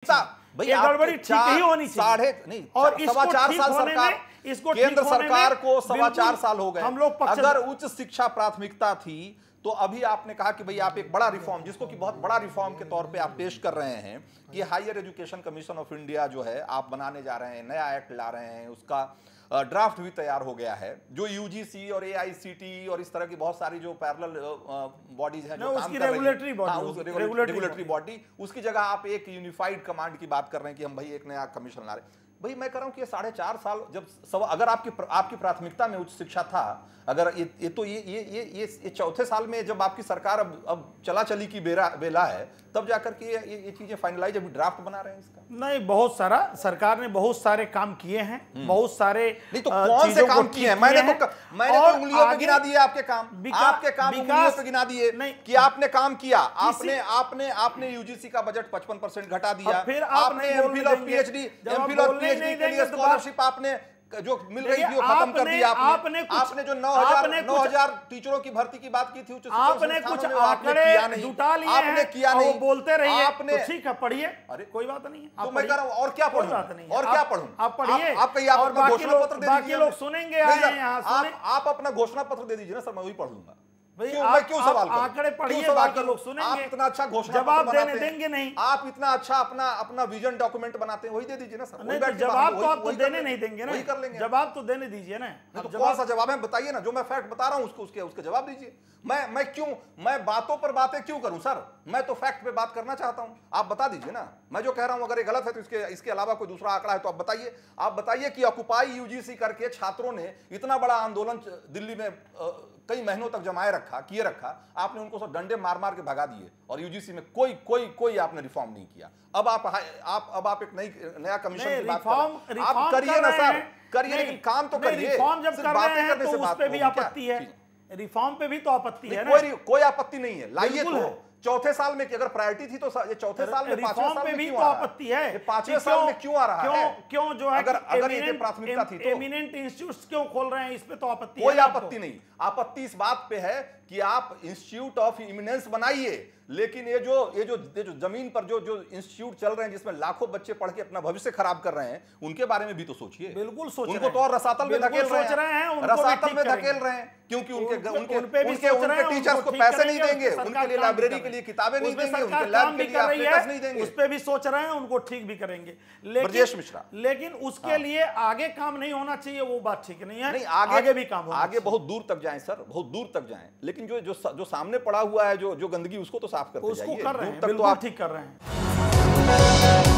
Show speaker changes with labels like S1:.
S1: ये गड़बड़ी ठीक ही होनी चाहिए।
S2: और 4.5 साल सरकार,
S1: इसको
S2: केंद्र सरकार को 4.25 साल हो गए।
S1: हम लोग
S2: अगर उच्च शिक्षा प्राथमिकता थी तो अभी आपने कहा कि भाई आप एक बड़ा रिफॉर्म, जिसको कि बहुत बड़ा रिफॉर्म के तौर पे आप पेश कर रहे हैं कि higher education commission of India जो है आप बनाने जा रहे हैं, नया एक्ट ला रहे हैं, उसका ड्राफ्ट भी तैयार हो गया है, जो यूजीसी और एआईसीटीई और इस तरह की बहुत सारी जो पैरेलल बॉडीज हैं जो काम कर रही हैं, रेगुलेटरी बॉडी, उसकी जगह आप एक यूनिफाइड कमांड की बात कर रहे हैं कि हम भाई एक नया कमीशन ला रहे हैं। भाई मैं कह रहा हूं कि ये 4.5 साल जब अगर आपकी प्राथमिकता में उच्च शिक्षा था, अगर ये चौथे साल में जब आपकी सरकार अब चला चली की बेला है, तब जाकर के ये चीजें फाइनलाइज, अभी ड्राफ्ट बना रहे हैं इसका।
S1: नहीं, बहुत सारा सरकार ने बहुत सारे काम किए हैं, बहुत सारे
S2: नहीं तो कौन से काम किए हैं? मैंने तो उंगलियों पे गिना दिए आपके काम, आपके काम उंगलियों पे गिना दिए कि आपने काम किया। आपने यूजीसी का बजट 55% घटा दिया,
S1: फिर
S2: आपने एमफिल और पीएचडी के लिए स्कॉलरशिप आपने जो मिल रही थी वो खत्म कर दिया आपने जो 9,000 टीचरों की भर्ती की बात की थी उच्च शिक्षा
S1: आपने कुछ आंकड़े जुटा लिए हैं, आपने किया नहीं, बोलते रहिए आपने, तो ठीक है पढ़िए, अरे कोई बात नहीं है,
S2: तो मैं कह रहा हूं और क्या पढ़ूं, और क्या पढ़ूं,
S1: आप पढ़िए,
S2: आप कहिए, आप अपना घोषणा पत्र दे दीजिए,
S1: बाकी लोग सुनेंगे यहां,
S2: आप अपना घोषणा पत्र दे दीजिए ना सर, मैं वही पढ़ लूंगा।
S1: क्यों सवाल आंकड़े पढ़िए, बाकी लोग सुनेंगे।
S2: आप इतना अच्छा घोषणा
S1: जवाब देंगे नहीं,
S2: आप इतना अच्छा अपना विजन डॉक्यूमेंट बनाते हैं, वही दे दीजिए ना सर।
S1: नहीं तो जवाब तो आप तो देने नहीं देंगे ना,
S2: वही कर लेंगे,
S1: जवाब तो देने दीजिए ना।
S2: तो कौन सा जवाब है बताइए ना, जो मैं फैक्ट बता रहा हूं उसके जवाब दीजिए। मैं बातों पर बातें क्यों करूं सर, मैं तो फैक्ट पे बात करना चाहता हूं, आप बता दीजिए ना। मैं जो कह रहा हूं अगर ये गलत है तो इसके अलावा कोई दूसरा आंकड़ा है तो आप बताइए कि ऑक्युपाई यूजीसी करके छात्रों ने इतना बड़ा आंदोलन दिल्ली में कई महीनों तक किए रखा, आपने उनको सब डंडे मार मार के भगा दिए और यूजीसी में कोई आपने रिफॉर्म नहीं किया। अब आप एक नया कमीशन की बात आप करिए ना सर, करिए, लेकिन काम तो करिए।
S1: रिफॉर्म जब कर रहे हैं तो उस पे भी आपत्ति है, रिफॉर्म पे भी तो आपत्ति है ना।
S2: कोई आपत्ति नहीं है, लाइए तो। चौथे साल में अगर प्रायोरिटी थी तो ये चौथे साल में,
S1: रिफॉर्म पे भी तो आपत्ति है,
S2: 5वें साल में क्यों आ रहा है?
S1: क्यों जो है
S2: अगर ये प्राथमिकता थी तो
S1: एमिनेंट इंस्टीट्यूट्स क्यों खोल रहे हैं, इस पे तो आपत्ति है।
S2: कोई आपत्ति नहीं, आपत्ति इस बात पे है कि आप इंस्टीट्यूट ऑफ इमिनेंस बनाइए, लेकिन ये जो जमीन पर जो इंस्टीट्यूट चल रहे हैं जिसमें लाखों बच्चे पढ़ के अपना भविष्य खराब कर रहे हैं, उनके बारे में भी तो सोचिए।
S1: बिल्कुल सोच
S2: उनको तो और रसातल में धकेल रहे हैं, क्योंकि उनके टीचर्स को पैसे नहीं देंगे, उनके लिए लाइब्रेरी के लिए किताबें नहीं देंगे, उनके लैब के लिए एप्लीकेशन नहीं देंगे,
S1: उस पे भी सोच रहे हैं, उनको ठीक भी करेंगे।
S2: ब्रजेश मिश्रा,
S1: लेकिन उसके लिए आगे काम नहीं होना चाहिए, वो बात ठीक नहीं है। आगे भी काम होना,
S2: आगे बहुत दूर तक जाएं सर, बहुत दूर तक जाएं, लेकिन जो सामने पड़ा हुआ है जो गंदगी, उसको तो साफ करते जाइए।
S1: उसको कर रहे हैं, बिल्कुल ठीक कर रहे हैं।